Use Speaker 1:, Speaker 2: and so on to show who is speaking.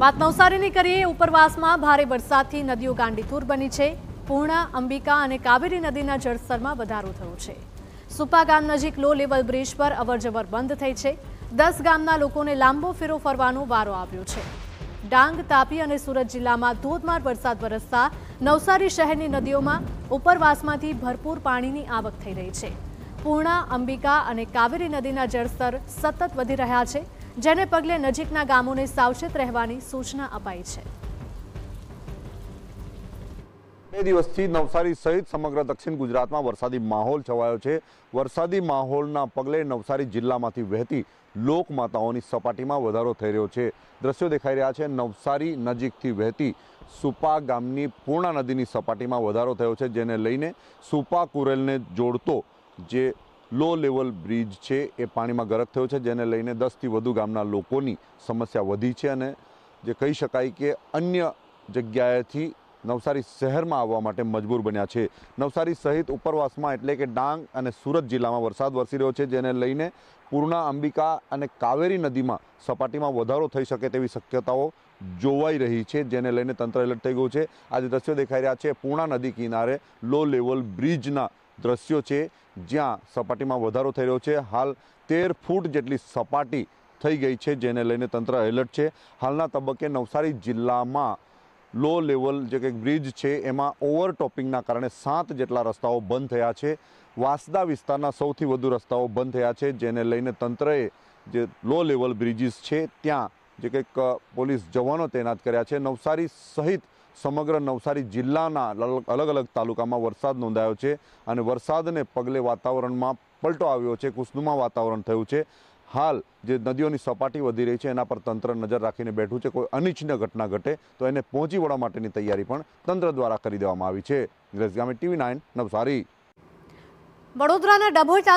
Speaker 1: વાત નવસારીની કરીએ। ઉપરવાસમાં ભારે વરસાદથી નદીઓ ગાંડીતુર બની છે। પૂર્ણા, અંબિકા અને કાવેરી નદીના જળસ્તરમાં વધારો થયો છે। સુપા ગામ નજીક લો લેવલ બ્રિજ પર અવરજવર બંધ થઈ છે। 10 ગામના લોકોને લાંબો ફેરો ફરવાનો વારો આવ્યો છે। ડાંગ, તાપી અને સુરત જિલ્લામાં ધોધમાર વરસાદ વરસતા નવસારી શહેરની નદીઓમાં ઉપરવાસમાંથી ભરપૂર પાણીની આવક થઈ રહી છે। પૂર્ણા, અંબિકા અને કાવેરી નદીના જળસ્તર સતત વધી રહ્યા છે, જેને પગલે નજીકના ગામોને સાવચેત રહેવાની સૂચના અપાઈ છે।
Speaker 2: બે દિવસથી નવસારી સહિત સમગ્ર દક્ષિણ ગુજરાતમાં વરસાદી માહોલ છવાયો છે। વરસાદી માહોલના પગલે નવસારી જિલ્લામાંથી વહેતી લોકમાતાઓની સપાટીમાં વધારો થઈ રહ્યો છે। દ્રશ્યો દેખાઈ રહ્યા છે। નવસારી નજીકથી વહેતી સુપા ગામની પૂર્ણા નદીની સપાટીમાં વધારો થયો છે, જેને લઈને સુપા કુરેલને જોડતો જે લો લેવલ બ્રિજ છે એ પાણીમાં ગરક થયો છે, જેને લઈને 10થી વધુ ગામના લોકોની સમસ્યા વધી છે અને જે કહી શકાય કે અન્ય જગ્યાએથી નવસારી શહેરમાં આવવા માટે મજબૂર બન્યા છે। નવસારી સહિત ઉપરવાસમાં એટલે કે ડાંગ અને સુરત જિલ્લામાં વરસાદ વરસી રહ્યો છે, જેને લઈને પૂર્ણા, અંબિકા અને કાવેરી નદીમાં સપાટીમાં વધારો થઈ શકે તેવી શક્યતાઓ જોવાઈ રહી છે, જેને લઈને તંત્ર એલર્ટ થઈ ગયું છે। આજે દ્રશ્યો દેખાઈ રહ્યા છે પૂર્ણા નદી કિનારે લો લેવલ બ્રિજના દ્રશ્યો છે, જ્યાં સપાટીમાં વધારો થઈ રહ્યો છે। હાલ 13 ફૂટ જેટલી સપાટી થઈ ગઈ છે, જેને લઈને તંત્ર એલર્ટ છે। હાલના તબક્કે નવસારી જિલ્લામાં લો લેવલ જે કંઈક બ્રિજ છે એમાં ઓવરટોપિંગના કારણે 7 જેટલા રસ્તાઓ બંધ થયા છે। વાંસદા વિસ્તારના સૌથી વધુ રસ્તાઓ બંધ થયા છે, જેને લઈને તંત્રએ જે લો લેવલ બ્રિજીસ છે ત્યાં જે કંઈક પોલીસ જવાનો તૈનાત કર્યા છે। નવસારી સહિત સમગ્ર નવસારી જિલ્લાના અલગ અલગ તાલુકામાં વરસાદ નોંધાયો છે અને વરસાદને પગલે વાતાવરણમાં પલટો આવ્યો છે, ખુશનુમા વાતાવરણ થયું છે। હાલ જે નદીઓની સપાટી વધી રહી છે એના પર તંત્ર નજર રાખીને બેઠું છે। કોઈ અનિચ્છનીય ઘટના ઘટે તો એને પહોંચી વળવા માટેની તૈયારી પણ તંત્ર દ્વારા કરી દેવામાં આવી છે। ગ્રેસ ગામે TV9 નવસારી।
Speaker 1: વડોદરાના ડભોઈ